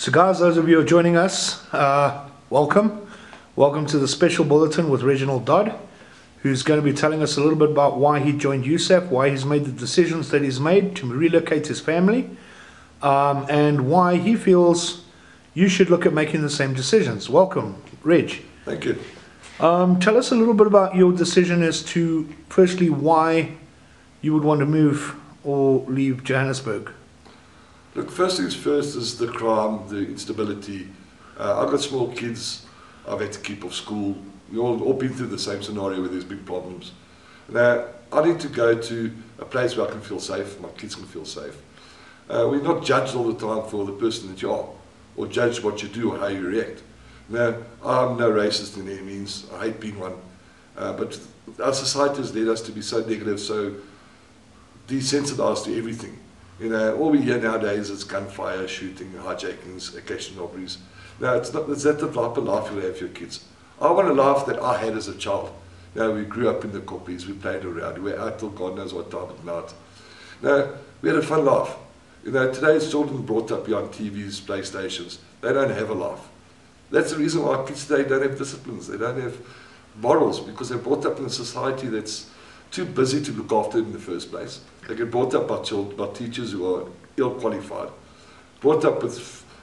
So guys, those of you who are joining us, welcome. Welcome to the special bulletin with Reginald Dodd, who's going to be telling us a little bit about why he joined USAF, why he's made the decisions that he's made to relocate his family, and why he feels you should look at making the same decisions. Welcome, Reg. Thank you. Tell us a little bit about your decision as to, firstly, why you would want to move or leave Johannesburg. Look, first things first is the crime, the instability. I've got small kids. I've had to keep off school. We've all been through the same scenario where there's big problems. Now, I need to go to a place where I can feel safe, my kids can feel safe. We're not judged all the time for the person that you are, or judge what you do or how you react. Now, I'm no racist in any means. I hate being one. But our society has led us to be so negative, so desensitized to everything. You know, all we hear nowadays is gunfire, shooting, hijackings, occasional robberies. Now, it's that the type of life you'll have for your kids. I want a life that I had as a child. You know, we grew up in the koppies, we played around, we were out till God knows what time at night. Now, we had a fun life. You know, today's children brought up beyond TVs, PlayStations. They don't have a life. That's the reason why kids today don't have disciplines. They don't have morals, because they're brought up in a society that's too busy to look after them in the first place. They get brought up by teachers who are ill-qualified, brought up with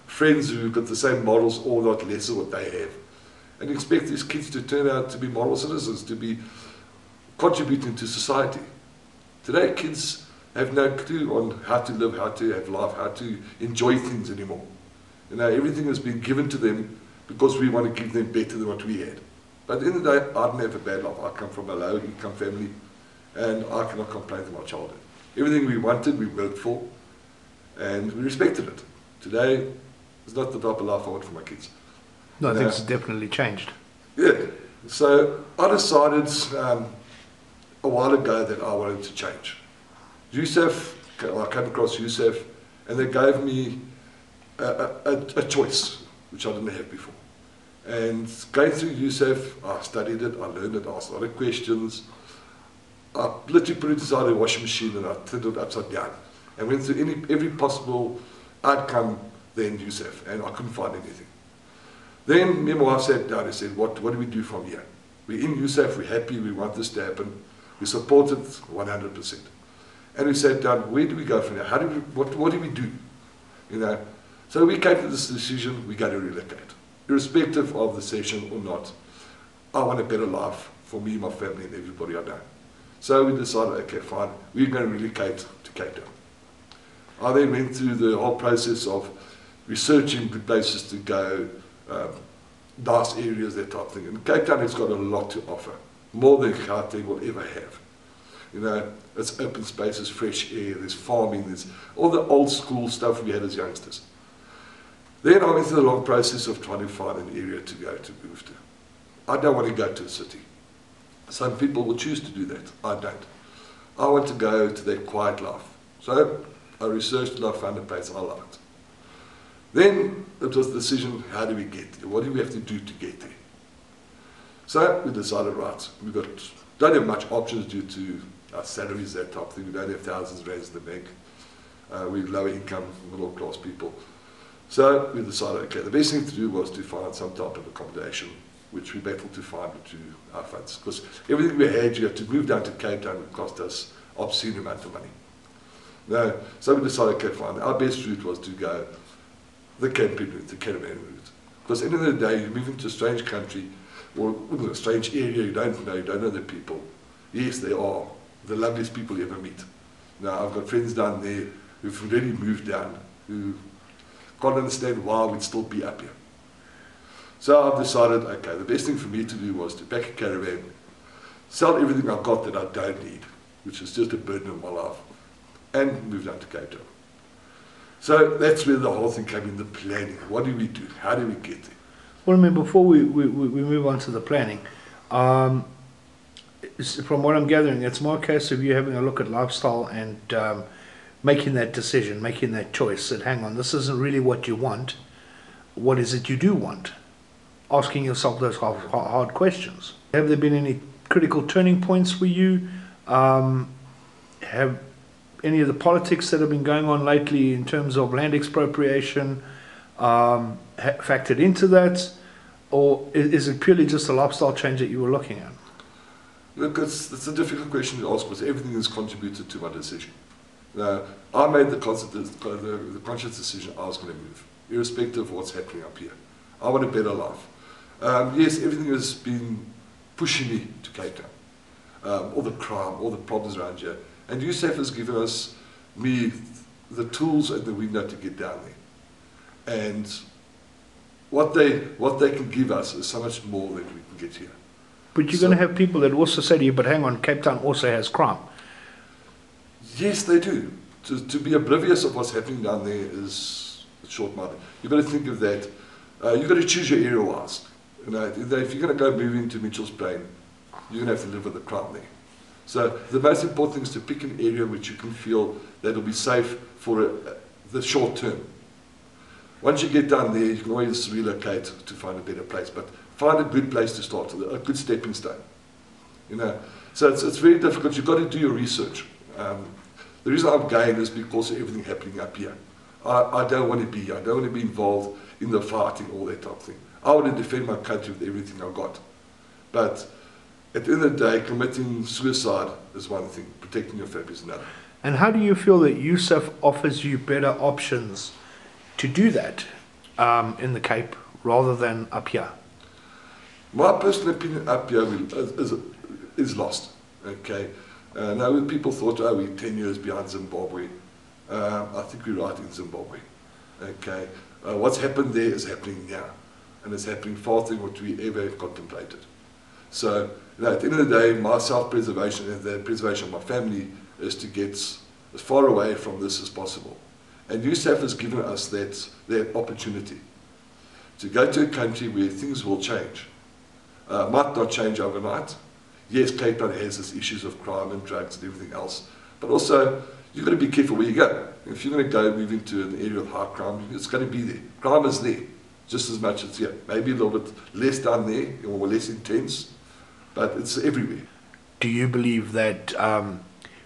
friends who've got the same morals or not less of what they have, and expect these kids to turn out to be moral citizens, to be contributing to society. Today, kids have no clue on how to live, how to have life, how to enjoy things anymore. You know, everything has been given to them because we want to give them better than what we had. But at the end of the day, I didn't have a bad life. I come from a low-income family, and I cannot complain to my childhood. Everything we wanted, we worked for, and we respected it. Today, it's not the type of life I want for my kids. No, I think it's definitely changed. Yeah. So I decided a while ago that I wanted to change. USAF, I came across USAF, and they gave me a choice, which I didn't have before. And going through USAF, I studied it, I learned it, I asked a lot of questions. I literally put it inside a washing machine and I turned it upside down. And went through every possible outcome there in USAF, and I couldn't find anything. Then me and my wife sat down and said, what do we do from here? We're in USAF, we're happy, we want this to happen. We support it 100%. And we sat down, where do we go from here? What do we do? You know, so we came to this decision, we got to relocate. Irrespective of the session or not, I want a better life for me, my family, and everybody I know. So we decided, okay, fine, we're going to relocate to Cape Town. I then went through the whole process of researching good places to go, nice areas, that type of thing. And Cape Town has got a lot to offer, more than Gauteng will ever have. You know, it's open spaces, fresh air, there's farming, there's all the old school stuff we had as youngsters. Then I went through the long process of trying to find an area to go to move to. I don't want to go to a city. Some people will choose to do that. I don't. I want to go to their quiet life. So I researched and I found a place I liked. Then it was the decision, how do we get there? What do we have to do to get there? So we decided, right, don't have much options due to our salaries, that type of thing. We don't have thousands of rands in the bank. We're lower income, middle class people. So we decided, okay, the best thing to do was to find some type of accommodation, which we battled to find to our funds. Because everything we had, you had to move down to Cape Town, would cost us an obscene amount of money. No, so we decided, okay, fine. Our best route was to go the camping route, the caravan route. Because at the end of the day, you move into a strange country, or a strange area you don't know the people. Yes, they are the loveliest people you ever meet. Now, I've got friends down there who've already moved down, who can't understand why we'd still be up here. So I've decided, okay, the best thing for me to do was to pack a caravan, sell everything I've got that I don't need, which is just a burden of my life, and move down to Cape Town. So that's where the whole thing came in, the planning. What do we do? How do we get there? Well, I mean, before we move on to the planning, from what I'm gathering, it's more a case of you having a look at lifestyle and making that decision, making that choice that, hang on, this isn't really what you want. What is it you do want? Asking yourself those hard questions. Have there been any critical turning points for you? Have any of the politics that have been going on lately in terms of land expropriation, factored into that, or is it purely just a lifestyle change that you were looking at? Look, it's a difficult question to ask because everything has contributed to my decision. Now, I made the conscious decision I was going to move, irrespective of what's happening up here. I want a better life. Yes, everything has been pushing me to Cape Town. All the crime, all the problems around here. And USAF has given me the tools and the window to get down there. And what they can give us is so much more than we can get here. But you're going to have people that also say to you, but hang on, Cape Town also has crime. Yes, they do. To be oblivious of what's happening down there is short-minded. You've got to think of that. You've got to choose your area wise. You know, if you're going to go move into Mitchell's Plain, you're going to have to live with the crime there. So the most important thing is to pick an area which you can feel that will be safe for the short term. Once you get down there, you can always relocate to find a better place. But find a good place to start, a good stepping stone. You know, so it's very difficult. You've got to do your research. The reason I'm going is because of everything happening up here. I don't want to be here. I don't want to be involved in the fighting, all that type of thing. I want to defend my country with everything I've got. But at the end of the day, committing suicide is one thing, protecting your family is another. And how do you feel that USAF offers you better options to do that in the Cape rather than up here? My personal opinion up here is lost. Okay. Now people thought, oh, we're 10 years behind Zimbabwe. I think we're right in Zimbabwe. Okay. What's happened there is happening now. And it's happening faster than what we ever contemplated. So, you know, at the end of the day, my self-preservation and the preservation of my family is to get as far away from this as possible. And USAF has given us that opportunity to go to a country where things will change. Might not change overnight. Yes, Cape Town has its issues of crime and drugs and everything else, but also you've got to be careful where you go. If you're going to go move into an area of high crime, it's going to be there. Crime is there, just as much as here. Maybe a little bit less down there, or less intense, but it's everywhere. Do you believe that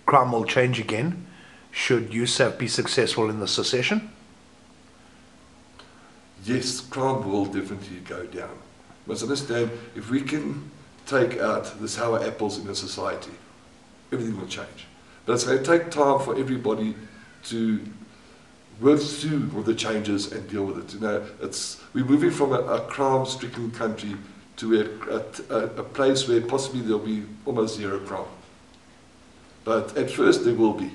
crime will change again should USAF be successful in the secession? Yes, crime will definitely go down. You must understand, if we can take out the sour apples in a society, everything will change. But it's going to take time for everybody to work through all the changes and deal with it. You know, we're moving from a crime-stricken country to a place where possibly there'll be almost zero crime. But at first there will be.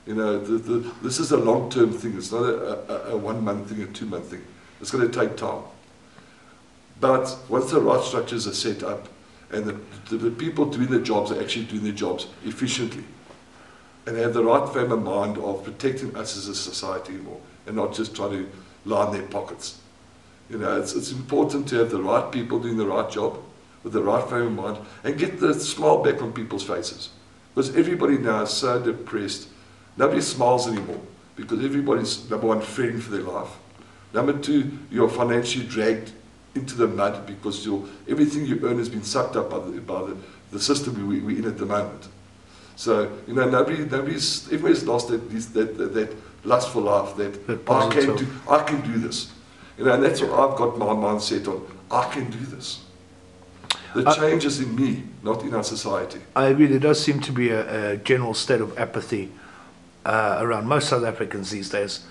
You know, this is a long-term thing. It's not a 1 month thing, a 2 month thing. It's going to take time. But once the right structures are set up, and the people doing the jobs are actually doing their jobs efficiently, and have the right frame of mind of protecting us as a society more, and not just trying to line their pockets. You know, it's important to have the right people doing the right job, with the right frame of mind, and get the smile back on people's faces. Because everybody now is so depressed. Nobody smiles anymore, because everybody's, number one, fearing for their life. Number two, you're financially dragged into the mud because everything you earn has been sucked up by the system we're in at the moment. So, you know, everybody's lost that lust for life, I can do this. You know, and that's what I've got my mindset on. I can do this. The change is in me, not in our society. I agree. There does seem to be a general state of apathy around most South Africans these days.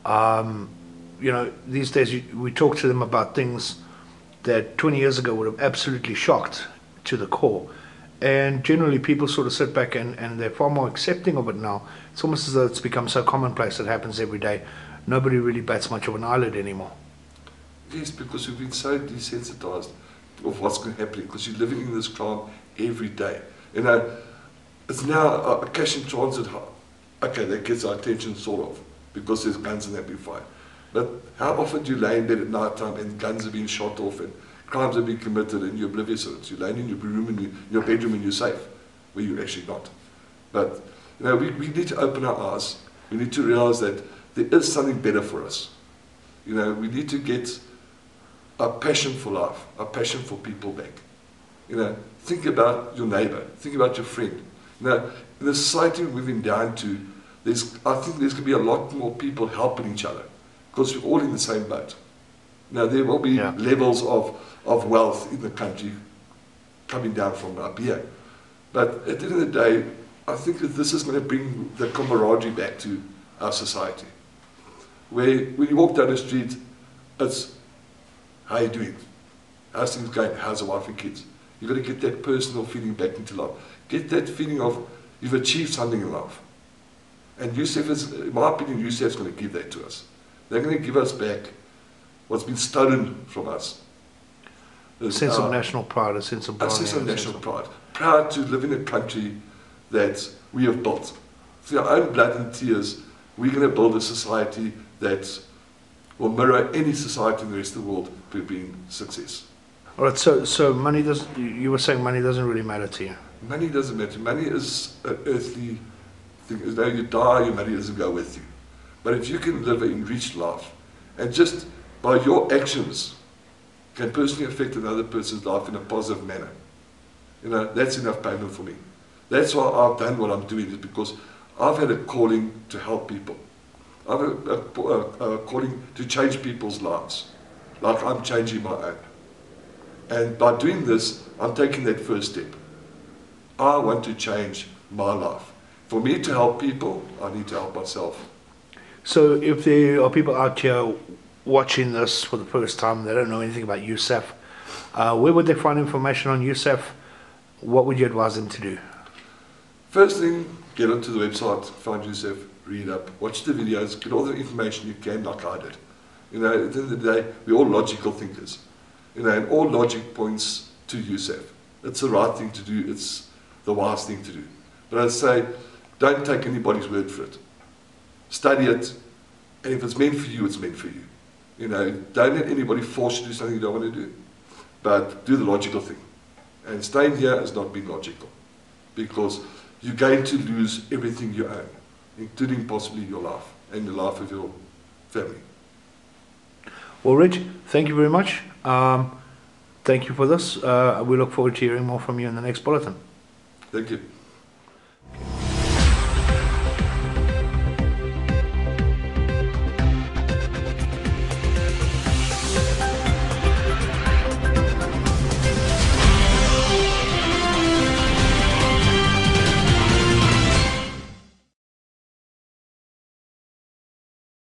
You know, these days we talk to them about things that 20 years ago would have absolutely shocked to the core. And generally people sort of sit back and they're far more accepting of it now. It's almost as though it's become so commonplace, it happens every day. Nobody really bats much of an eyelid anymore. Yes, because we've been so desensitized of what's going to happen, because you're living in this crime every day. You know, it's now a cash in transit. Okay, that gets our attention sort of, because there's guns and that we fight. But how often do you lay in bed at night time and guns are being shot off and crimes are being committed and you're oblivious of it? You're laying in your room and in your bedroom and you're safe, where you're actually not. But you know, we need to open our eyes. We need to realize that there is something better for us. You know, we need to get our passion for life, our passion for people back. You know, think about your neighbor, think about your friend. You know, in the society we're moving down to, I think there's going to be a lot more people helping each other, because we're all in the same boat. Now, there will be Yeah. levels of wealth in the country coming down from up here. But at the end of the day, I think that this is going to bring the camaraderie back to our society. Where when you walk down the street, it's, how are you doing? How's things going? How's the wife and kids? You've got to get that personal feeling back into life. Get that feeling of you've achieved something in life. And USAF is, in my opinion, USAF is going to give that to us. They're going to give us back what's been stolen from us. A sense of national pride, a sense of A belonging. sense of national pride. Proud to live in a country that we have built. Through our own blood and tears, we're going to build a society that will mirror any society in the rest of the world to being success. All right, so money does. You were saying money doesn't really matter to you. Money doesn't matter. Money is an earthly thing. As though you die, your money doesn't go with you. But if you can live an enriched life, and just by your actions can personally affect another person's life in a positive manner, you know, that's enough payment for me. That's why I've done what I'm doing, is because I've had a calling to help people. I've had a calling to change people's lives, like I'm changing my own. And by doing this, I'm taking that first step. I want to change my life. For me to help people, I need to help myself. So if there are people out here watching this for the first time, they don't know anything about USAF, where would they find information on USAF? What would you advise them to do? First thing, get onto the website, find USAF, read up, watch the videos, get all the information you can, like I did. You know, at the end of the day, we're all logical thinkers. You know, and all logic points to USAF. It's the right thing to do, it's the wise thing to do. But I'd say, don't take anybody's word for it. Study it, and if it's meant for you, it's meant for you. You know, don't let anybody force you to do something you don't want to do. But do the logical thing. And staying here is not being logical. Because you're going to lose everything you own, including possibly your life and the life of your family. Well, Reg, thank you very much. Thank you for this. We look forward to hearing more from you in the next bulletin. Thank you.